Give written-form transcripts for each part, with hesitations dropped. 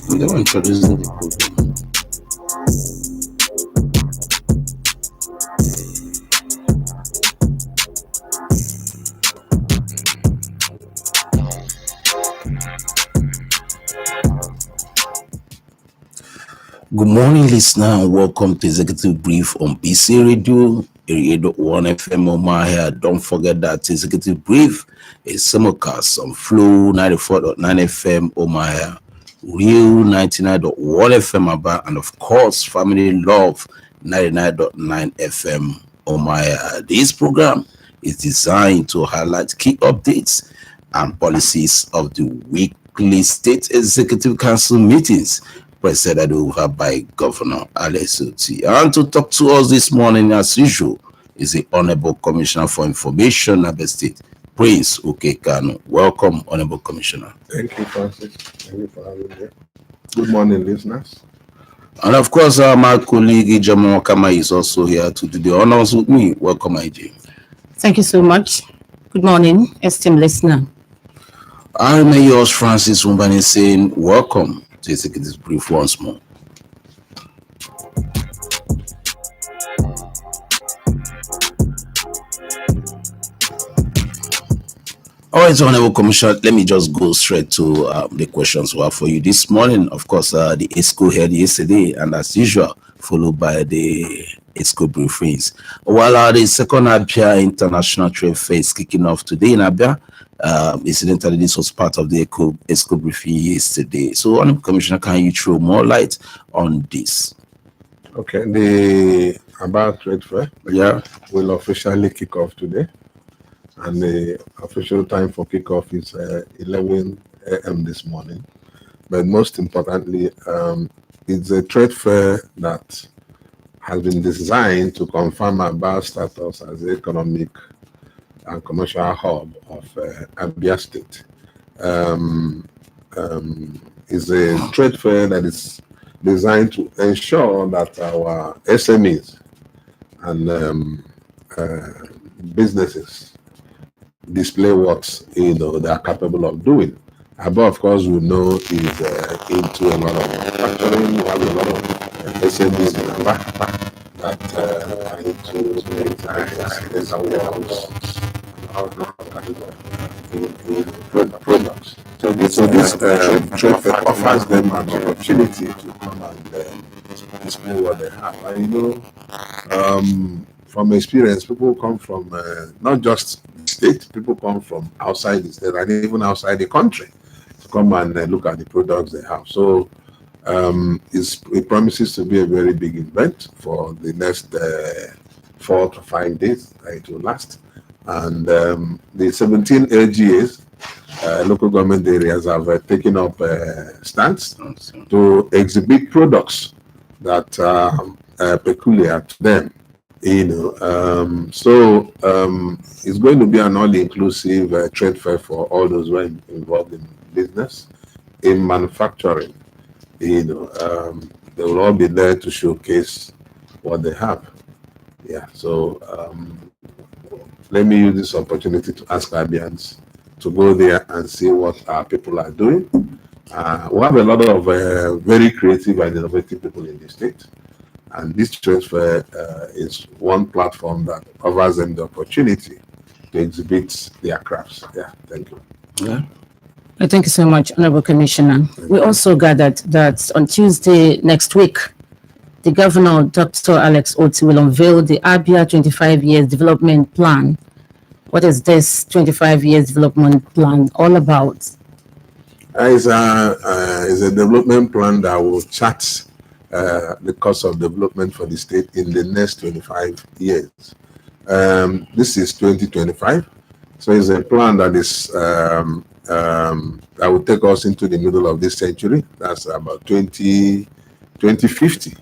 They were introducing the program. Good morning, listener, and welcome to Executive Brief on BC Radio, 88.1 FM Omahia. Don't forget that Executive Brief is simulcast on Flow 94.9 FM Omahia, Real 99.1 FM Aba, and of course, Family Love 99.9 FM Omahia. This program is designed to highlight key updates and policies of the weekly State Executive Council meetings presided over by Governor Alex Otti. And to talk to us this morning, as usual, is the Honorable Commissioner for Information, Abia State, Prince Okekano. Welcome, Honorable Commissioner. Thank you, Francis. Thank you for having me. Good morning, listeners. And of course, my colleague Ijamo Wakama is also here to do the honors with me. Welcome, IJ. Thank you so much. Good morning, esteemed listener. I'm yours, Francis Umbani, saying welcome to Executive Brief once more. All right, Honorable Commissioner, let me just go straight to the questions we have for you this morning. Of course, the ESCO held yesterday, and as usual, followed by the ESCO briefings. While the second Abia International Trade Fair is kicking off today in Abia, incidentally, this was part of the ESCO briefing yesterday. So, Honorable Commissioner, can you throw more light on this? Okay, the Aba Trade Fair will officially kick off today, and the official time for kickoff is 11 a.m. this morning. But most importantly, it's a trade fair that has been designed to confirm Aba's status as the economic and commercial hub of Abia State. Is a trade fair that is designed to ensure that our SMEs and businesses display what they are capable of doing. Aba, of course, we know is into a lot of manufacturing. We have a lot of SMEs in Aba that are into designs and warehouse products. So this trade fair offers them an opportunity to come and display what they have. And from experience, people come from not just the state, people come from outside the state and even outside the country to come and look at the products they have. So it promises to be a very big event for the next 4 to 5 days that it will last. And the 17 LGAs, local government areas, have taken up stands to exhibit products that are peculiar to them. So it's going to be an all-inclusive trade fair for all those who are involved in business, in manufacturing. They will all be there to showcase what they have. Yeah. So let me use this opportunity to ask Abians to go there and see what our people are doing. We have a lot of very creative and innovative people in the state. And this trade fair is one platform that offers them the opportunity to exhibit their crafts. Yeah, thank you. Yeah. Thank you so much, Honorable Commissioner. We also gathered that on Tuesday next week, the Governor, Dr. Alex Otti, will unveil the Abia 25 years development plan. What is this 25 years development plan all about? It's a development plan that will chart the course of development for the state in the next 25 years. This is 2025, so it's a plan that is that will take us into the middle of this century. That's about 2050.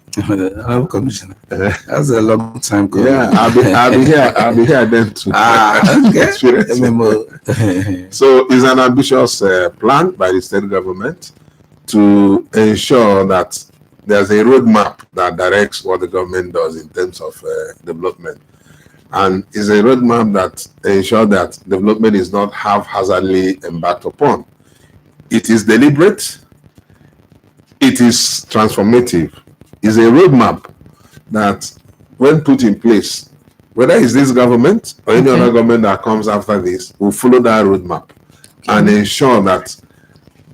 Commissioner, that's a long time coming. Yeah, I'll be here then to experience it. So it's an ambitious plan by the state government to ensure that there's a roadmap that directs what the government does in terms of development. And it's a roadmap that ensures that development is not haphazardly embarked upon. It is deliberate, it is transformative. It's a roadmap that, when put in place, whether it's this government or any other government that comes after this, will follow that roadmap and ensure that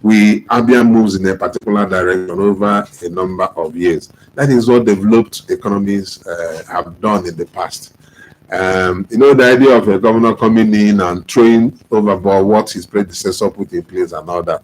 Abia moves in a particular direction over a number of years. That is what developed economies have done in the past. The idea of a governor coming in and throwing overboard what his predecessor put in place and all that,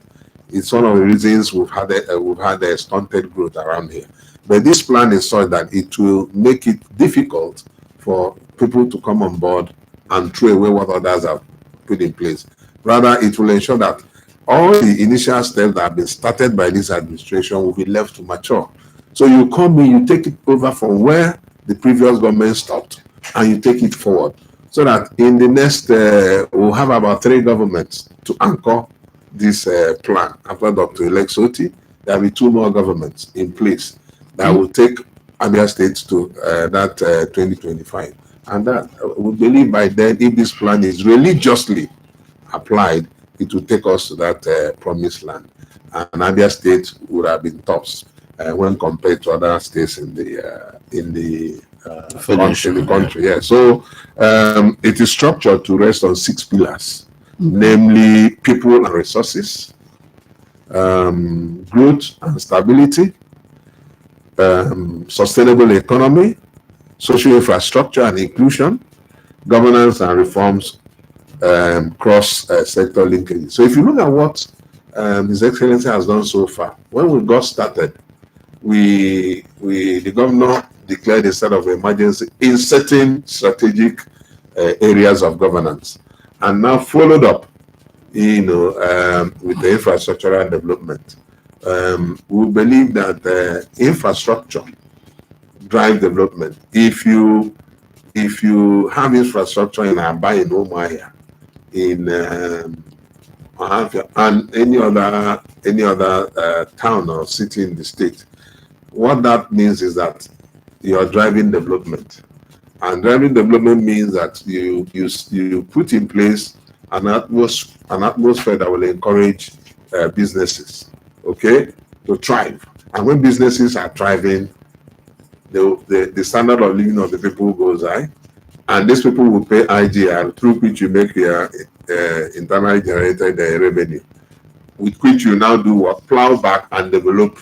it's one of the reasons we've had a stunted growth around here. But this plan is such that it will make it difficult for people to come on board and throw away what others have put in place. Rather, it will ensure that all the initial steps that have been started by this administration will be left to mature. So you come in, you take it over from where the previous government stopped, and you take it forward. So that in the next, we'll have about 3 governments to anchor this plan. After Dr. Alex Otti, there will be 2 more governments in place that will take Abia State to that 2025. And that we believe by then, if this plan is religiously applied, it will take us to that promised land. And Abia State would have been tops when compared to other states in the country. Yeah. So it is structured to rest on 6 pillars, namely people and resources, growth and stability, sustainable economy, social infrastructure and inclusion, governance and reforms, cross-sector linkages. So if you look at what His Excellency has done so far, when we got started, the governor declared a state of emergency in certain strategic areas of governance, and now followed up, with the infrastructural development. We believe that infrastructure drive development. If you have infrastructure in Aba, in Umuahia, in Ohafia, and any other town or city in the state, what that means is that you are driving development. And driving development means that you put in place an atmosphere that will encourage businesses, to thrive. And when businesses are thriving, the standard of living of the people goes high, and these people will pay IGR, through which you make your internally generated revenue, with which you now do what? Plow back and develop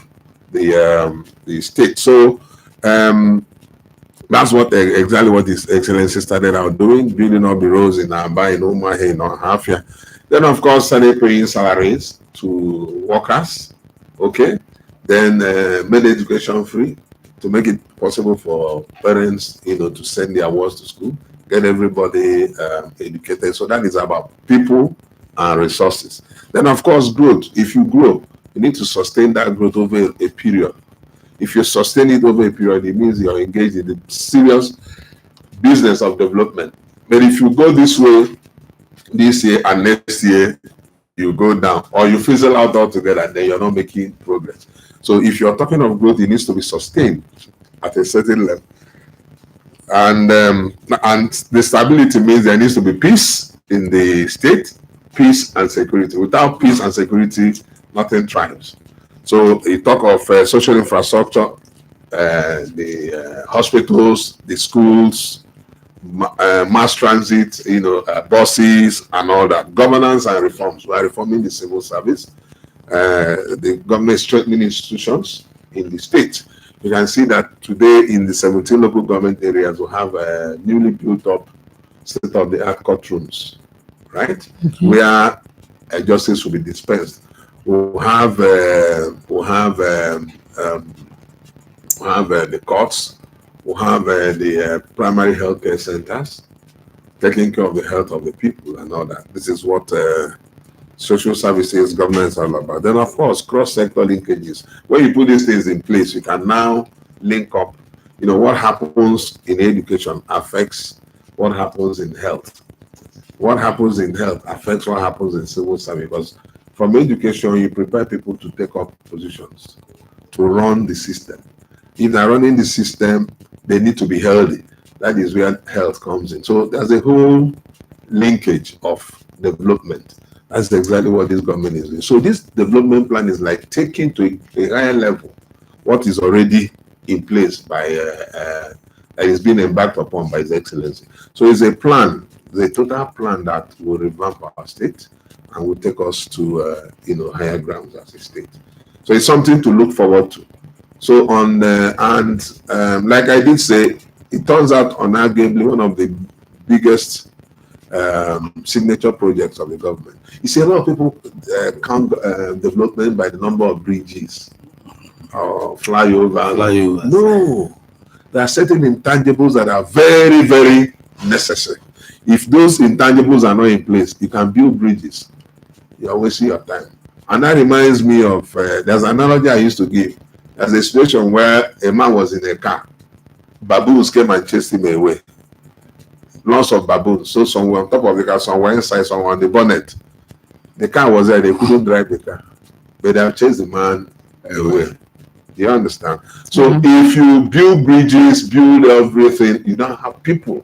the state. So that's exactly what His Excellency started out doing, building up the roads in Aba, in Umuahia, in Ohafia. Then, of course, started paying salaries to workers. Then made education free to make it possible for parents, to send their wards to school, get everybody educated. So that is about people and resources. Then, of course, growth. If you grow, you need to sustain that growth over a period. If you sustain it over a period, it means you're engaged in the serious business of development. But if you go this way, this year and next year, you go down, or you fizzle out altogether, then you're not making progress. So if you're talking of growth, it needs to be sustained at a certain level. And the stability means there needs to be peace in the state, peace and security. Without peace and security, nothing thrives. So you talk of social infrastructure, the hospitals, the schools, mass transit, buses and all that. Governance and reforms. We are reforming the civil service, the government strengthening institutions in the state. You can see that today in the 17 local government areas, we have newly built up state-of-the-art courtrooms, right? Where justice will be dispensed. We'll have the courts. We'll have the primary health care centers, taking care of the health of the people and all that. This is what social services government is all about. Then, of course, cross-sector linkages. When you put these things in place, you can now link up. What happens in education affects what happens in health. What happens in health affects what happens in civil service, because from education, you prepare people to take up positions, to run the system. If they're running the system, they need to be healthy. That is where health comes in. So there's a whole linkage of development. That's exactly what this government is doing. So this development plan is like taking to a higher level what is already in place by and it's been embarked upon by His Excellency. So it's a plan, the total plan that will revamp our state and will take us to higher grounds as a state. So it's something to look forward to. So on like I did say, it turns out unarguably one of the biggest signature projects of the government. You see, a lot of people count development by the number of bridges or flyovers. No, there are certain intangibles that are very, very necessary. If those intangibles are not in place, you can build bridges. You always see your time. And that reminds me of there's an analogy I used to give. There's a situation where a man was in a car. Baboons came and chased him away. Lots of baboons. So somewhere on top of the car, somewhere inside, somewhere on the bonnet. The car was there, they couldn't drive the car. But they have chased the man away. You understand? So if you build bridges, build everything, you don't have people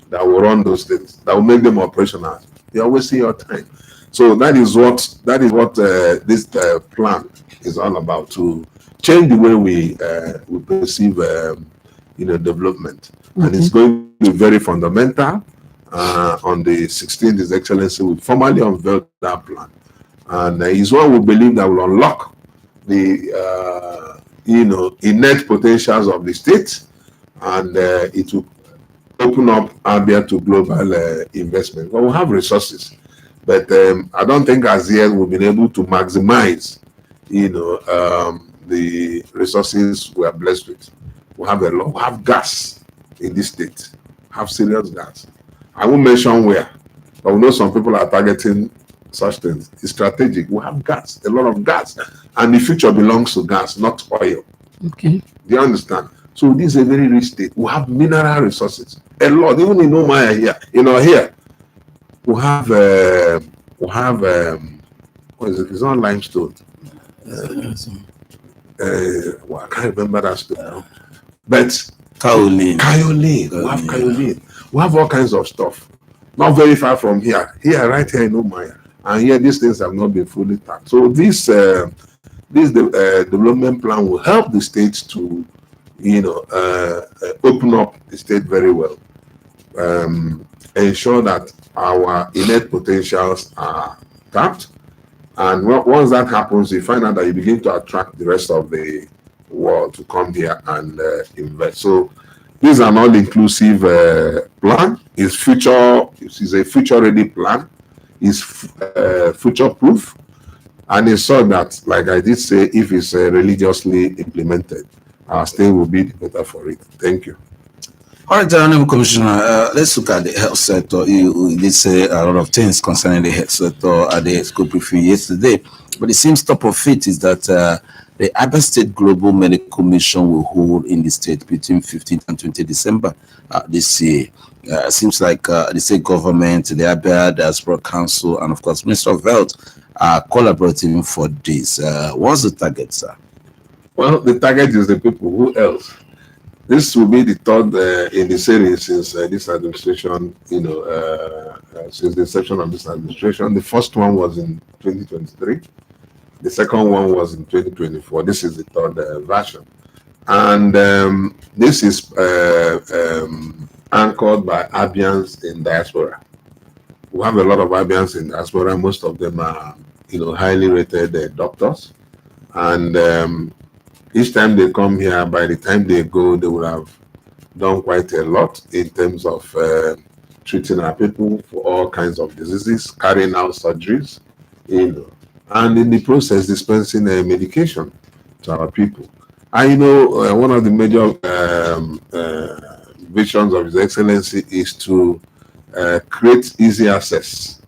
that will run those things, that will make them operational. You always see your time. So that is what this plan is all about, to change the way we perceive development. And it's going to be very fundamental. On the 16th, His Excellency will formally unveil that plan. And it's what we believe that will unlock the innate potentials of the state, and it will open up Abia to global investment. Well, we have resources, but I don't think as yet we've been able to maximize the resources we are blessed with. We have a lot. We have gas in this state. We have serious gas. I won't mention where, but we know some people are targeting such things. It's strategic. We have gas, a lot of gas, and the future belongs to gas, not oil. Okay. Do you understand? So this is a very rich state. We have mineral resources, a lot. Even in Omaya here, here we have what is it? It's not limestone. Well, I can't remember that stuff now. But kaolin. We have kaolin. We have all kinds of stuff. Not very far from here. Right here in Omaya. And here these things have not been fully tapped. So this development plan will help the states to open up the state very well. Ensure that our innate potentials are tapped. And once that happens, you find out that you begin to attract the rest of the world to come here and invest. So this is an all-inclusive plan. It's a future-ready plan. It's future-proof. And it's so that, like I did say, if it's religiously implemented, our state will be the better for it. Thank you. All right, Honorable Commissioner, let's look at the health sector. You did say a lot of things concerning the health sector at the school briefing yesterday, but it seems top of it is that the Abia State Global Medical Mission will hold in the state between 15th and 20th December this year. It seems like the state government, the Abia Diaspora Council, and of course, Minister of Health are collaborating for this. What's the target, sir? Well, the target is the people. Who else? This will be the third in the series since this administration, since the inception of this administration. The first one was in 2023. The second one was in 2024. This is the third version. And this is anchored by Abians in diaspora. We have a lot of Abians in diaspora. Most of them are, highly rated doctors. And each time they come here, by the time they go, they will have done quite a lot in terms of treating our people for all kinds of diseases, carrying out surgeries, and in the process dispensing medication to our people. I know one of the major visions of His Excellency is to create easy access,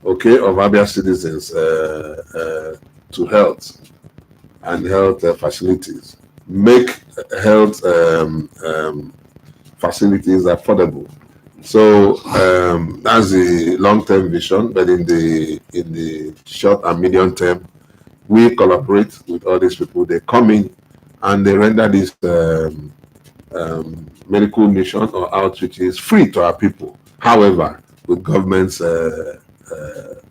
of Abia citizens to health and health facilities, make health facilities affordable. So that's the long-term vision, but in the short and medium term, we collaborate with all these people. They come in and they render this medical mission or outreach is free to our people. However, with government's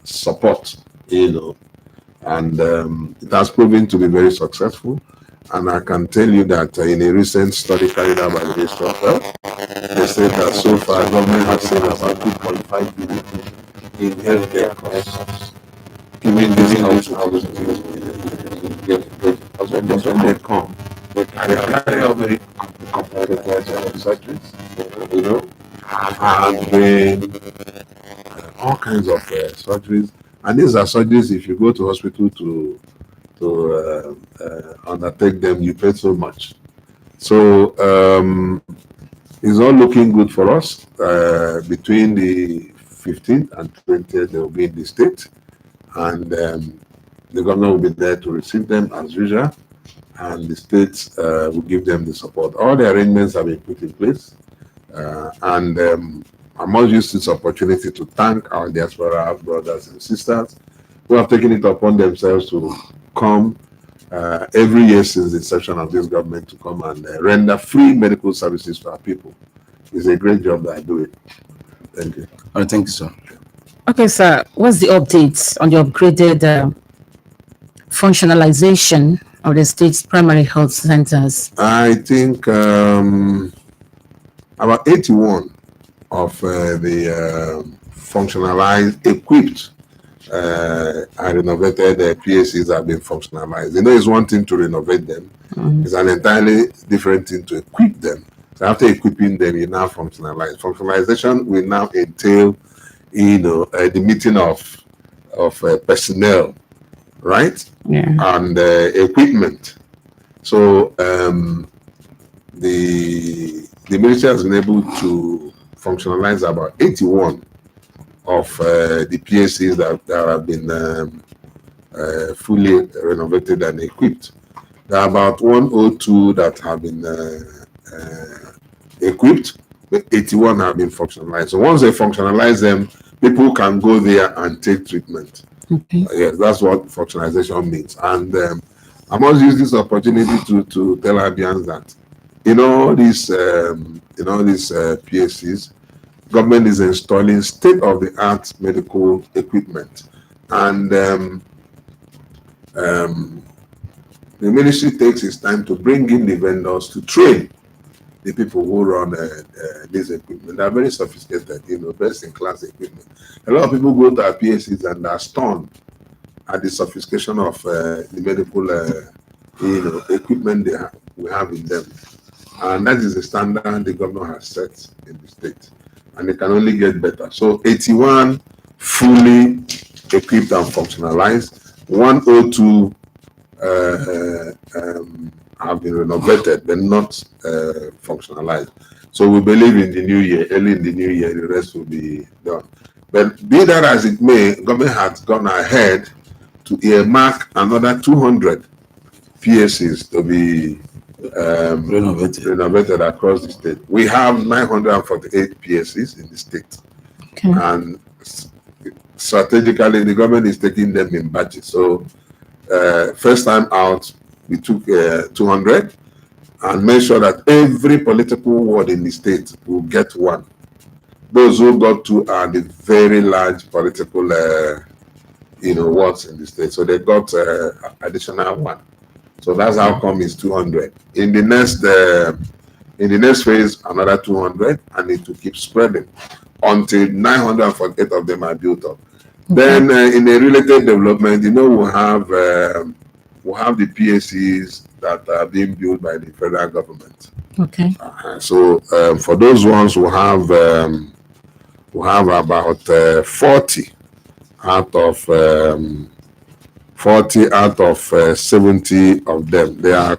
support, and it has proven to be very successful. And I can tell you that in a recent study carried out by the Ministry of Health, they said that so far government has saved about 2.5 billion in healthcare costs. Giving this out to all those things because when they come, they carry out very complicated surgeries, and all kinds of surgeries. And these are surgeries, if you go to hospital to undertake them, you pay so much. So it's all looking good for us. Between the 15th and 20th, they will be in the state, and the governor will be there to receive them as usual, and the states will give them the support. All the arrangements have been put in place, and I must use this opportunity to thank our diaspora brothers and sisters who have taken it upon themselves to come every year since the inception of this government to come and render free medical services to our people. It's a great job that I do it. Thank you. All right, thank you, sir. Okay, sir. What's the updates on the upgraded functionalization of the state's primary health centers? I think about 81 of the functionalized, equipped, and renovated PSCs have been functionalized. It's one thing to renovate them. It's an entirely different thing to equip them. So after equipping them, you now functionalize. Functionalization will now entail, the meeting of personnel, right? Yeah. And equipment. So the ministry has been able to functionalize about 81 of the PSCs that have been fully renovated and equipped. There are about 102 that have been equipped, but 81 have been functionalized. So once they functionalize them, people can go there and take treatment. Okay. Yes, that's what functionalization means. And I must use this opportunity to tell Abians that these PSCs, government is installing state-of-the-art medical equipment, and the ministry takes its time to bring in the vendors to train the people who run this equipment. They are very sophisticated, best-in-class equipment. A lot of people go to our PSCs and are stunned at the sophistication of the medical equipment we have in them. And that is the standard the governor has set in the state. And it can only get better. So 81 fully equipped and functionalized. 102 have been renovated, but not functionalized. So we believe in the new year, early in the new year, the rest will be done. But be that as it may, government has gone ahead to earmark another 200 PSCs to be renovated across the state. We have 948 PSCs in the state. Okay. And strategically, the government is taking them in batches. So first time out, we took 200 and made sure that every political ward in the state will get one. Those who got two are the very large political wards in the state. So they got additional one. So that's how come it's 200. In the next phase, another 200, and it will keep spreading until 948 of them are built up. Then in a related development, we'll have the PSCs that are being built by the federal government. Okay. So for those ones, we'll have about 40 out of 70 of them. They are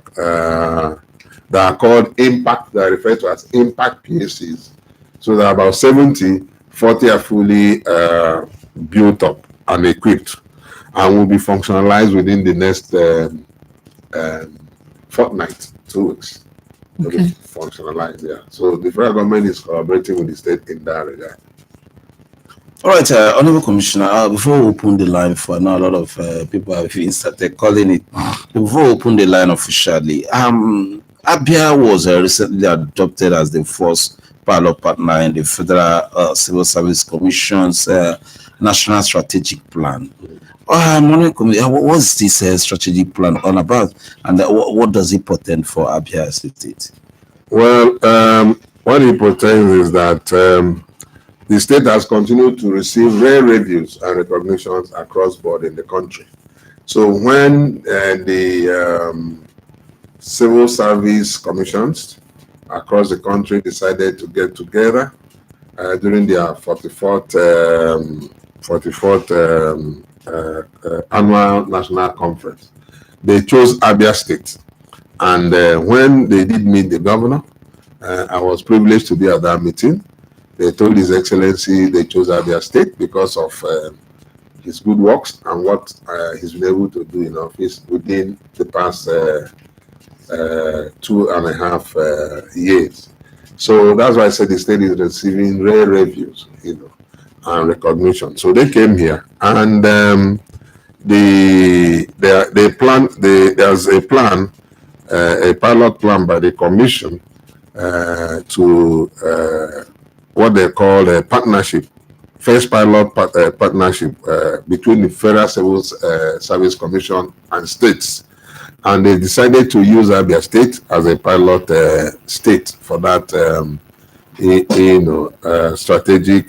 called impact. They are referred to as impact PSCs. So there are about 70. 40 are fully built up and equipped, and will be functionalized within the next fortnight, 2 weeks. Okay. Functionalized, yeah. So the federal government is collaborating with the state in that regard. All right, Honorable Commissioner, before we open the line for now, a lot of people have even started calling it. Before we open the line officially, Abia was recently adopted as the first pilot partner in the Federal Civil Service Commission's national strategic plan. What's this strategic plan all about, and what does it portend for Abia State? Well, what it portends is that the state has continued to receive rare reviews and recognitions across board in the country. So when the civil service commissions across the country decided to get together during their 44th annual national conference, they chose Abia State. And when they did meet the governor, I was privileged to be at that meeting. They told His Excellency they chose Abia State because of his good works and what he's been able to do in office within the past 2.5 years. So that's why I said the state is receiving rare reviews, and recognition. So they came here, and there's a plan, a pilot plan by the commission to what they call a partnership, first pilot partnership between the Federal Civil Service Commission and states. And they decided to use Abia State as a pilot state for that, strategic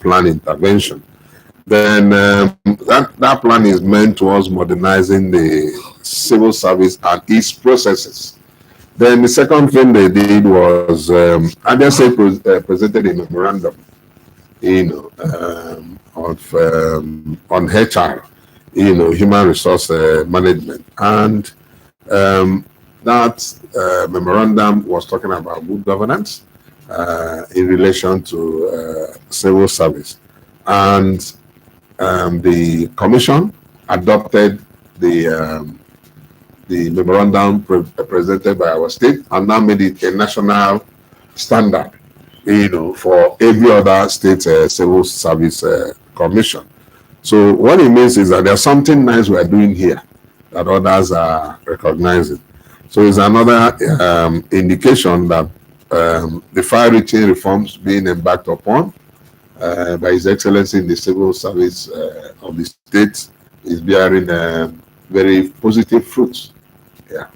plan intervention. Then that plan is meant towards modernizing the civil service and its processes. Then the second thing they did was Abia State presented a memorandum, on HR, human resource management, and that memorandum was talking about good governance in relation to civil service, and the commission adopted the memorandum presented by our state and now made it a national standard, for every other state civil service commission. So what it means is that there's something nice we are doing here that others are recognizing. So it's another indication that the far-reaching reforms being embarked upon by His Excellency in the civil service of the state is bearing very positive fruits. Yeah.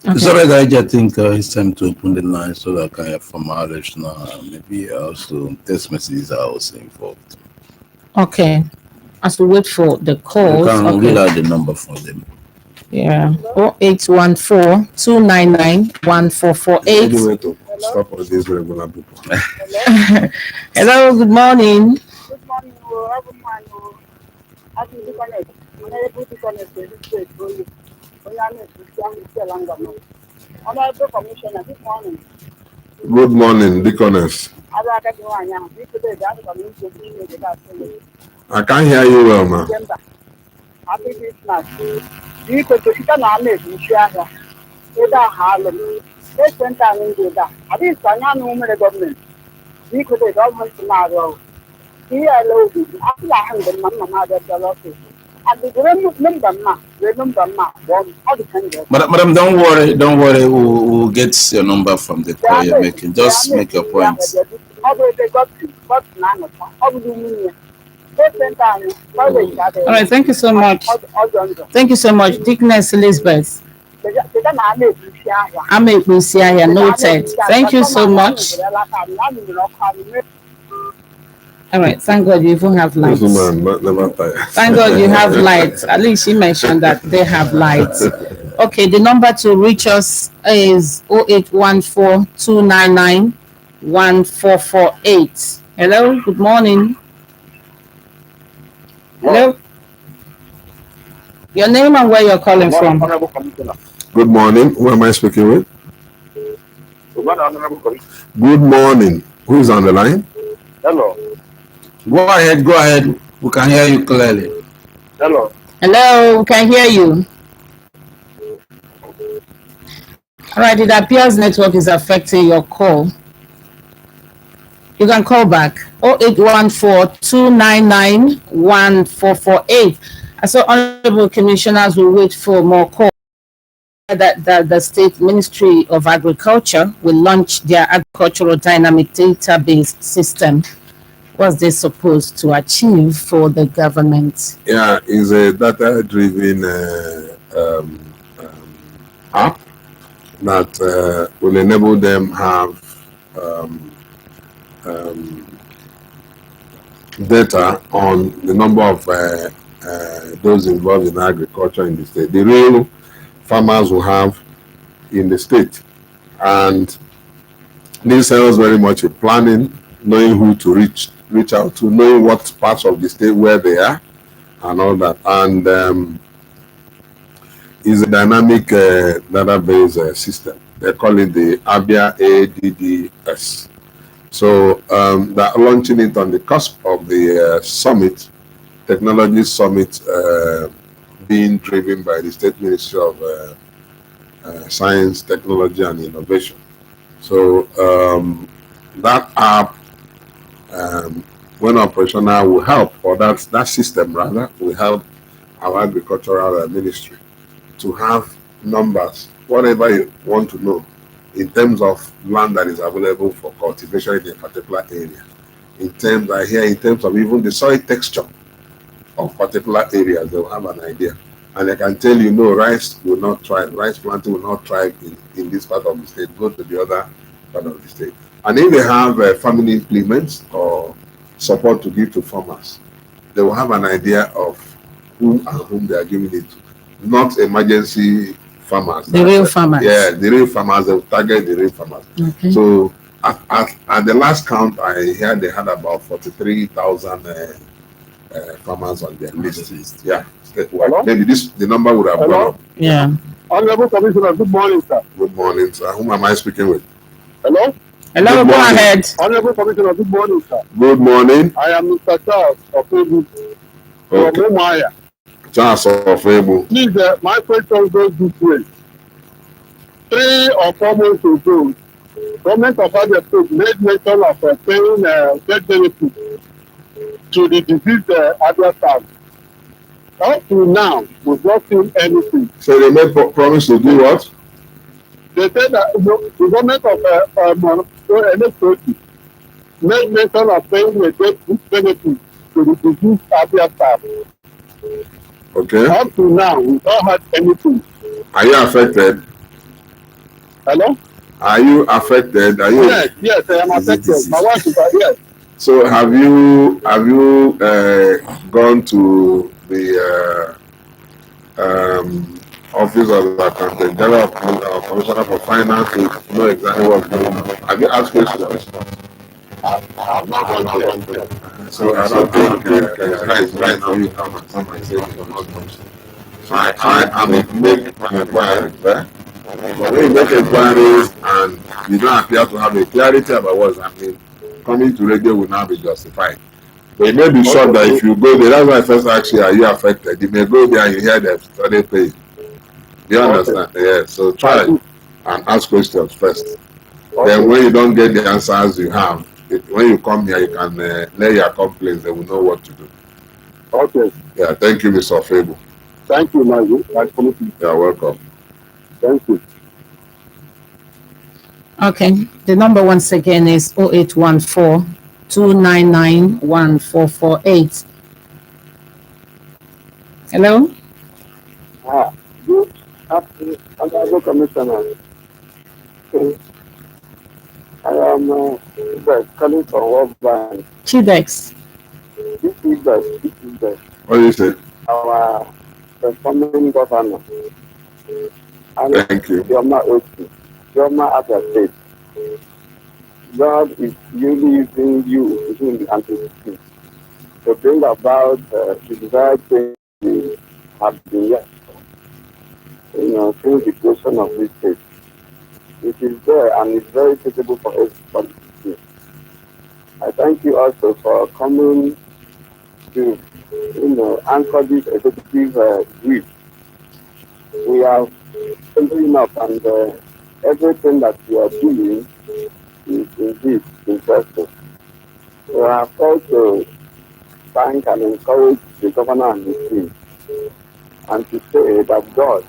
Okay. So I just think it's time to open the line so that I can have from others now. Maybe also text messages are also involved. Okay. As we wait for the You calls, can read out the number for them. yeah, 0814-299-1448. Anyway, to stop all these regular people. Hello, good morning. Good morning, everyone. As you connect, whenever you connect, Honorable Commissioner, good morning. Good morning, Deaconess. I can't hear you well, ma. Happy Christmas. You could sit on a list in Shia. Without Harlem, they sent an India. I didn't sign on woman government. We could have government tomorrow. Here I love you. I like the mamma that the losses. And the remember ma, all the time. Madam, don't worry. We'll get your number from the call you're making. Just make your points. All right, thank you so much. Thank you so much, Deaconess Elizabeth. Amebusia, noted. Thank you so much. All right, thank God you even have lights. Thank God you have lights. At least she mentioned that they have lights. Okay, the number to reach us is 0814-299-1448. Hello, good morning. Hello. Your name and where you're calling from. Good morning. Who am I speaking with? Good morning. Who is on the line? Hello. Go ahead. We can hear you clearly. Hello. Hello, we can hear you. All right, it appears network is affecting your call. You can call back 0814-299-1448. So honorable commissioners will wait for more calls. That the State Ministry of Agriculture will launch their agricultural dynamic database system, what's they supposed to achieve for the government? Yeah, it's a data-driven app that will enable them have data on the number of those involved in agriculture in the state, the real farmers will have in the state. And this helps very much in planning, knowing who to reach out to, knowing what parts of the state where they are, and all that. And is a dynamic database system. They call it the ABIA ADDS. So they're launching it on the cusp of the summit, technology summit, being driven by the State Ministry of Science, Technology, and Innovation. So that app, when operational, will help, or that system rather, will help our agricultural ministry to have numbers, whatever you want to know, in terms of land that is available for cultivation in a particular area. In terms, I hear in terms of even the soil texture of particular areas, they will have an idea. And I can tell you, no, rice will not thrive, rice planting will not thrive in this part of the state, go to the other part of the state. And if they have family implements or support to give to farmers, they will have an idea of who and whom they are giving it to. Not emergency farmers. The real farmers. Yeah, the real farmers, they will target the real farmers. Okay. So at the last count, I heard they had about 43,000 farmers on their list. Yeah. Hello? Maybe the number would have gone up. Yeah. Honorable Commissioner, good morning, sir. Good morning, sir. Whom am I speaking with? Hello? Hello, Good go morning. ahead. Honorable Commissioner, good morning, sir. Good morning. I am Mr. Charles of Ebu from Okay. Umuahia. Charles of Ebu. Please, my question goes this way. 3 or 4 months ago, government of Abia State made mention of paying death benefit to the deceased Abia staff. Up to now, we've not seen anything. So they made promise to do what? They said that the government of NSOT made mention of paying a death benefit to the deceased Abia staff. Okay. Up to now, we've not had anything. Are you affected? Hello? Are you affected? Are you? Yes, I am affected. My wife is yes. So have you gone to the office of the Accountant General or Commissioner for Finance to know exactly what's going on? Have you asked questions? I'm not going to. So I don't think right now you come and come and say you're not going. So I am making an inquiry, right? But when you make inquiries and you don't appear to have a clarity about what's happening, coming to radio will now be justified. But you may be sure that if you go there, that's why I first asked you, are you affected? You may go there and you hear them started paying. You understand? Yeah, so try and ask questions first. Then when you don't get the answers you have, when you come here, you can lay your complaints, they will know what to do. Okay. Yeah, thank you, Mr. Fable. Thank you, my committee. You're welcome. Thank you. Okay. The number once again is 0814 299 1448. Hello? Good afternoon, Honorable Commissioner. I am calling from World Bank. Chidex. This is the What do you say? our performing governor. And Thank you. Yoma Ochi, Yoma Abia State. God is really using you in the anticipation to bring about the desired change we have been yet, through the creation of this state. It is there and it's very suitable for everybody to see. I thank you also for coming to, anchor this executive brief. We have something up and everything that we are doing is indeed interesting. So I have called to thank and encourage the governor and the team and to say that God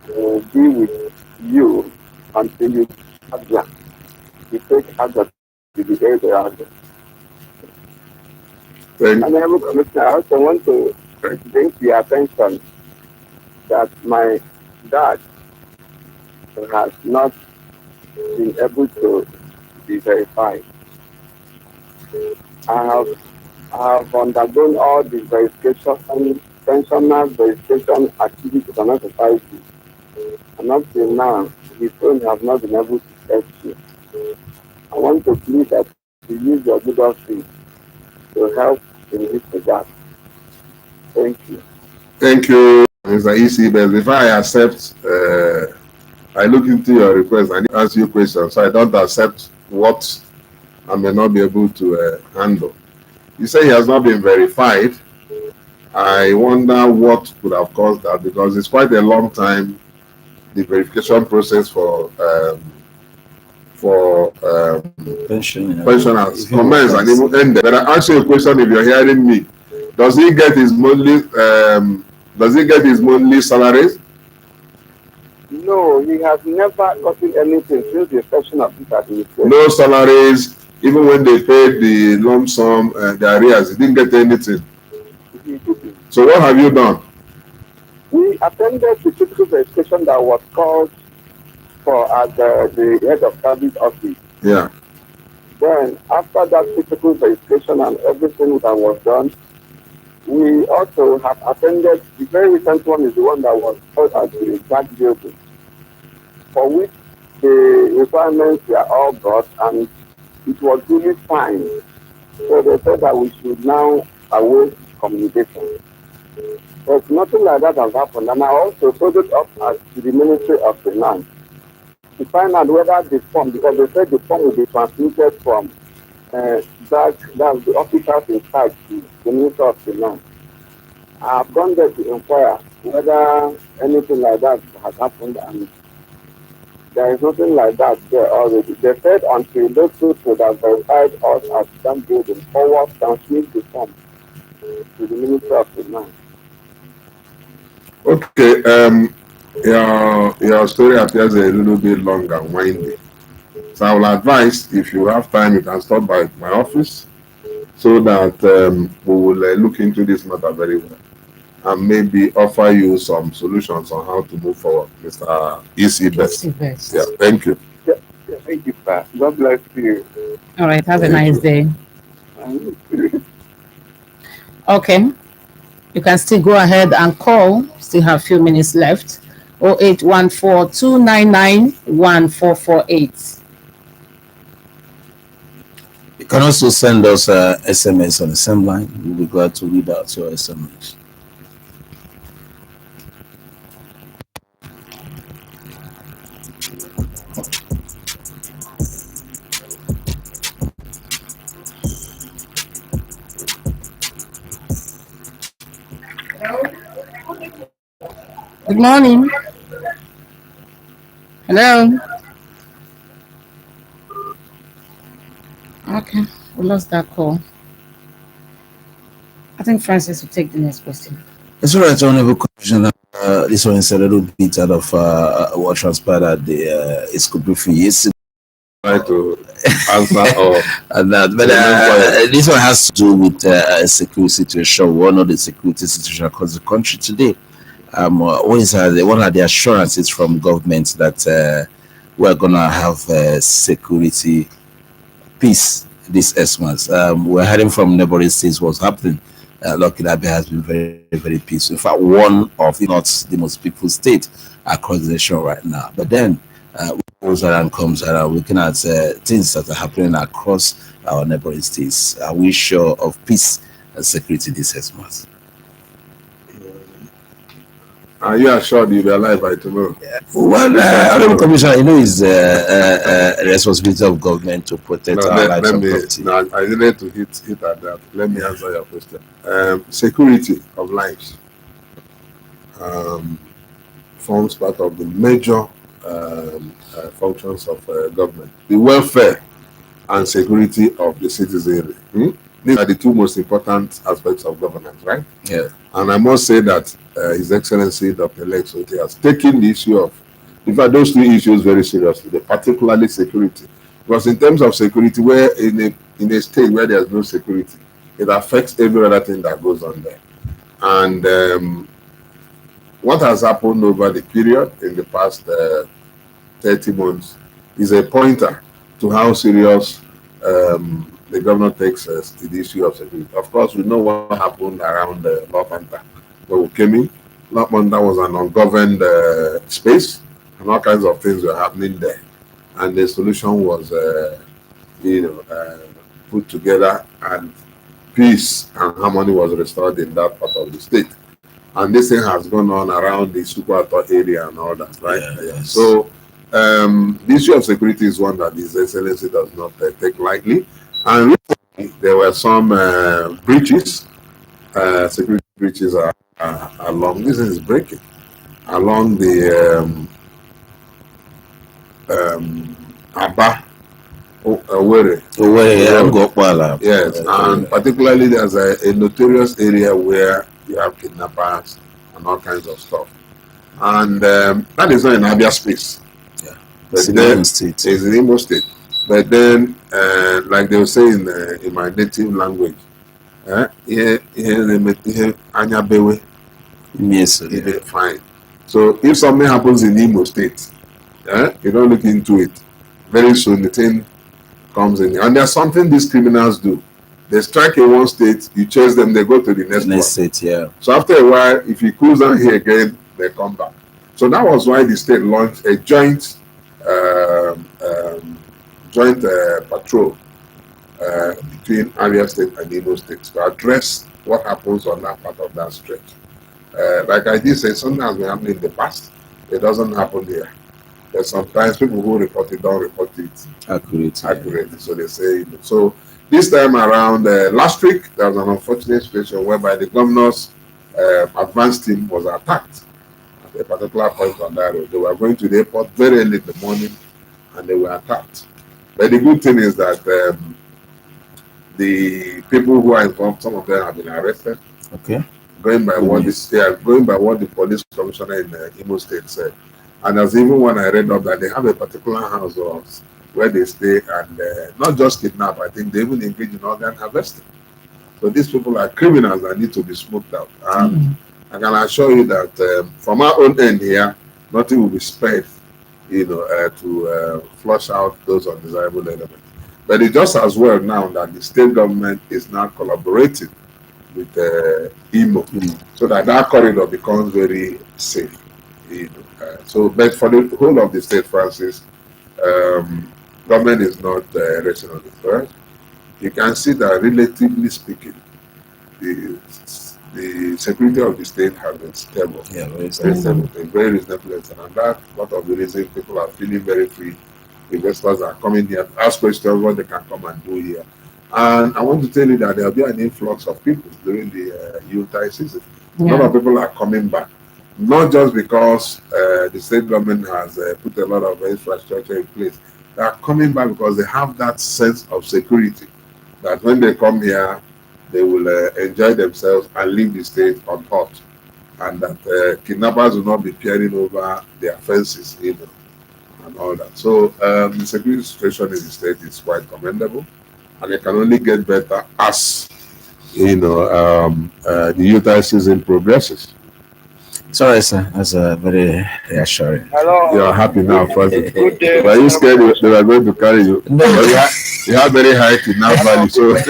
will be with you until you Abia. You take Abia to the age of Abia. Honorable Commissioner, I also want to bring to your attention that my dad has not been able to be verified. I have undergone all the verification, pensioner verification activities on our society, and up till now, his phone has not been able to test you. I want to plead that you use your good office to help in this regard. Thank you. Thank you, Mr. EC. But before I accept, I look into your request. I need to answer your question, so I don't accept what I may not be able to handle. You say he has not been verified. I wonder what could have caused that, because it's quite a long time, the verification process for pensioners commence and even ended. But I ask you a question: if you're hearing me, does he get his monthly salaries? No, he has never gotten anything since the inception of this administration. No salaries, even when they paid the lump sum, the arrears, he didn't get anything. So what have you done? We attended the typical verification that was called for at the head of service office. Yeah. Then, after that typical verification and everything that was done, we also have attended, the very recent one is the one that was held at the Jack building, for which the requirements were all brought and it was really fine. So they said that we should now await communication. But nothing like that has happened, and I also followed up to the Ministry of Finance to find out whether the form, because they said the form will be transmitted from that's the officers in charge to the Ministry of Finance. I have gone there to inquire whether anything like that has happened, and there is nothing like that there already. They said until those people that verified us at that building forward transmit the form to the Ministry of Finance. Okay, your story appears a little bit long and windy. So I will advise, if you have time, you can stop by my office so that we will look into this matter very well and maybe offer you some solutions on how to move forward, Mr. EC Best. Yeah, thank you. Yeah, thank you, sir. God bless you. All right, have a nice day. Okay, you can still go ahead and call. Still have a few minutes left. 0814-299-1448. You can also send us SMS on the same line. We'll be glad to read out your SMS. Good morning. Hello. Okay, we lost that call. I think Francis will take the next question. It's all right, Honorable Commissioner. This one is a little bit out of what transpired at the ESCO briefing yesterday. Try to answer or that, but this one has to do with a security situation. One of the security situation across the country today. What are the assurances from government that we're gonna have security peace this Xmas? We're hearing from neighboring states what's happening. Lucky Abbey has been very, very peaceful. In fact, one of, if not the most peaceful state across the nation right now. But then goes around, comes around, looking at things that are happening across our neighboring states. Are we sure of peace and security this Xmas? are you assured you'll be alive by tomorrow? Well, Commissioner, you know, it's a responsibility of government to protect our lives and property. No, I needed to hit at that. Let me answer your question. Security of lives forms part of the major functions of government. The welfare and security of the citizenry. These are the two most important aspects of governance, right? Yeah. And I must say that His Excellency Dr. Lex Otti has taken the issue of, in fact, those two issues very seriously, particularly security. Because in terms of security, where in a state where there's no security, it affects every other thing that goes on there. And what has happened over the period in the past 30 months is a pointer to how serious the governor takes the issue of security. Of course, we know what happened around Lokanta when we came in. Lokanta was an ungoverned space, and all kinds of things were happening there. And the solution was, put together, and peace and harmony was restored in that part of the state. And this thing has gone on around the Sukwata area and all that, right? Yes. So the issue of security is one that His Excellency does not take lightly. And recently, there were some breaches, security breaches along, this is breaking, along the Aba, Owerri. Yes, and particularly there's a notorious area where you have kidnappers and all kinds of stuff. And that is not in Abia space. Yeah. But It's in then Imo State. it's in Imo State. But then, like they will say in my native language, Yes. fine. So if something happens in Imo State, you don't look into it, very soon the thing comes in. And there's something these criminals do. They strike in one state, you chase them, they go to the next one. State, yeah. So after a while, if you cruise down here again, they come back. So that was why the state launched a joint patrol between Abia State and Imo State to address what happens on that part of that stretch. Like I did say, something has been happening in the past. It doesn't happen here. But sometimes people who report it don't report it accurately. So they say, so this time around, last week, there was an unfortunate situation whereby the governor's advance team was attacked at a particular point on that road. They were going to the airport very early in the morning and they were attacked. But the good thing is that the people who are involved, some of them have been arrested. Okay. Going by what the police commissioner in Imo State said. And there's even one I read up that they have a particular house where they stay and not just kidnap, I think they even engage in organ harvesting. So these people are criminals that need to be smoked out. And I can assure you that from our own end here, nothing will be spared, to flush out those undesirable elements. But it's just as well now that the state government is now collaborating with Imo, so that corridor becomes very safe. But for the whole of the state, Francis, government is not resting on its laurels. You can see that, relatively speaking, the security of the state has been stable. Yeah, very stable. Very reasonable, and that's part of the reason people are feeling very free. Investors are coming here to ask questions what they can come and do here. And I want to tell you that there will be an influx of people during the Yuletide season. Yeah. A lot of people are coming back. Not just because the state government has put a lot of infrastructure in place. They are coming back because they have that sense of security, that when they come here, they will enjoy themselves and leave the state unhurt. And that kidnappers will not be peering over their fences, and all that. So the security situation in the state is quite commendable. And it can only get better as, the Yuletide season progresses. Sorry, sir. That's very reassuring. Hello. You are happy now, Francis. Good day. Were you scared they were going to carry you? No. You have very high kidnap value, so I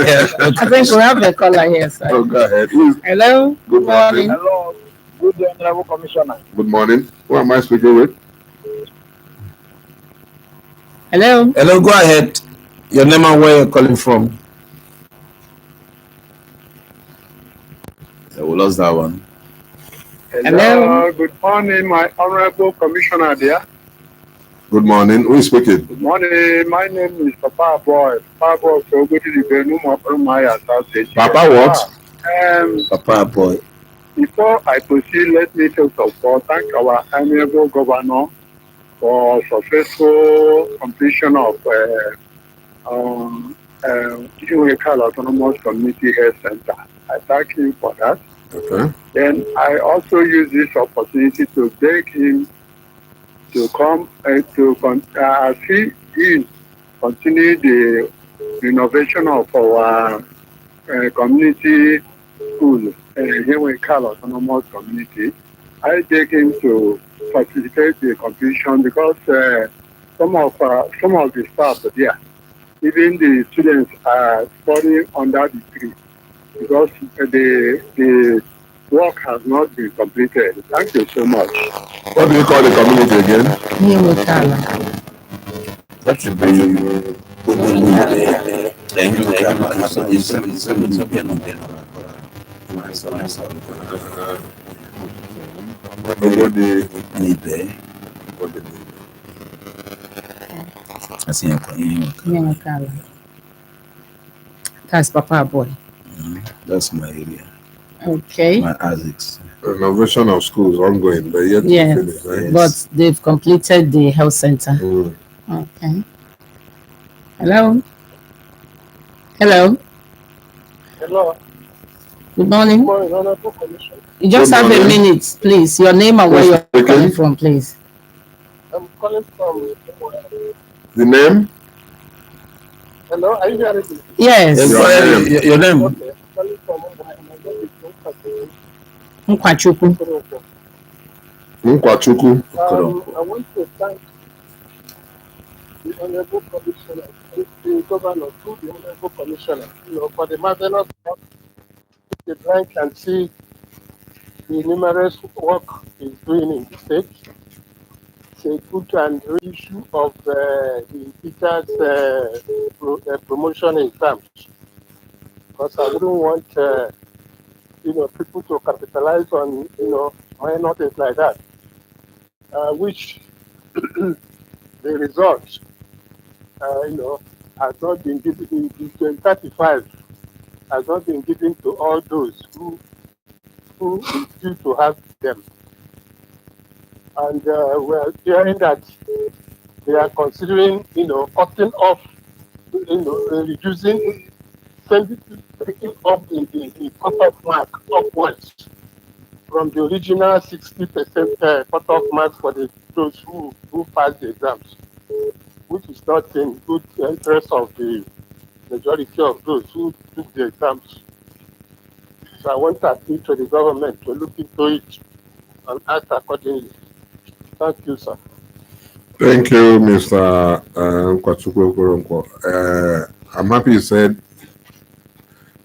think we have a caller here, sir. so go ahead. Hello. Good morning. Hello. Good day, Honorable Commissioner. Good morning. Who am I speaking with? Hello. Hello, go ahead. Your name and where you're calling from. So we lost that one. Hello. Good morning, my Honorable Commissioner there. Good morning. Who is speaking? Good morning. My name is Papa Boy. Papa Boy, so good to be new. Papa what? Papa boy. Before I proceed, let me first of all thank our amiable governor for successful completion of Urekal Autonomous Community Health Center. I thank him for that. Okay. Then I also use this opportunity to beg him to come as he continue the renovation of our community school here in Cal Autonomous Community. I take him to facilitate the competition because some of the staff there, even the students are studying under the tree because the work has not been completed. Thank you so much. What do you call the community again? That should be That's Papa Boy. That's my area. Okay. My ASICs. Renovation of schools ongoing, but yet Yeah. to finish, right? But they've completed the health center. Okay. Hello. Hello. Hello. Good morning. Honorable Commissioner. You just Good have a morning. minute, please. Your name and where Who's you're speaking? calling from, please. I'm calling from. The name? Hello, are you hearing me? Yes. Your name? Okay. Calling from. Nkwachukwu. Nkwachukwu. I want to thank the Honorable Commissioner, the Governor, to the Honorable Commissioner, for the marvelous work the bank can see the numerous work is doing in the state. It's a good and real issue of the teachers' promotion exams. Because I wouldn't want people to capitalize on minor things like that, which the result has not been given in 2035 has not been given to all those who is due to have them. And we're hearing that they are considering, cutting off, reducing, taking up in the cut-off mark upwards from the original 60% cut-off mark for those who pass the exams, which is not in good interest of the majority of those who took the exams. So I want to appeal to the government to look into it and act accordingly. Thank you, sir. Thank you, Mr. Nkwachukwu Okoronkwo. I'm happy you said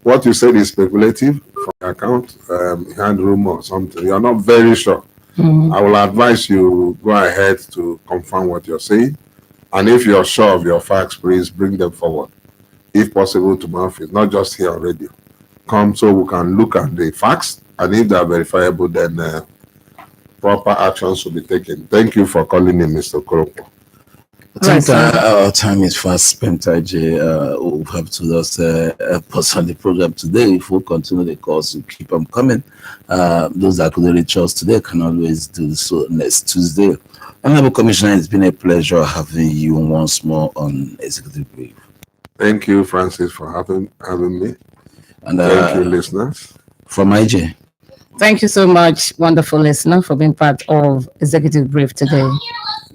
what you said is speculative from the account. You had rumor or something. You're not very sure. I will advise you go ahead to confirm what you're saying. And if you're sure of your facts, please bring them forward. If possible, to my office, not just here on radio. Come so we can look at the facts, and if they are verifiable, then proper actions will be taken. Thank you for calling in, Mr. Okoronkwo. I think our time is fast spent, IJ. We'll have to just pause on the program today. If we continue the course, we'll keep them coming. Those that couldn't reach us today can always do so next Tuesday. Honorable Commissioner, it's been a pleasure having you once more on Executive Brief. Thank you, Francis, for having me. And thank you, listeners. From IJ. Thank you so much, wonderful listener, for being part of Executive Brief today.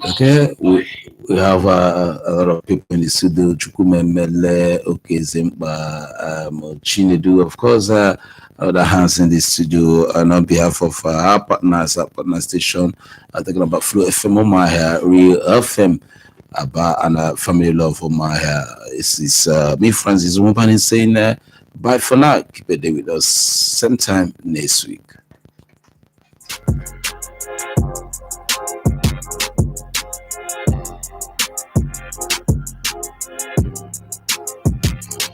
Okay, we have a lot of people in the studio. Chukwumemele, Okezemba, Chinedu, of course, other hands in the studio. And on behalf of our partners, our partner station, I'm talking about Flow FM Omahia, Real FM, and Family Love Omahia. It's me, Francis Umupani, saying bye for now. Keep it there with us. Same time next week.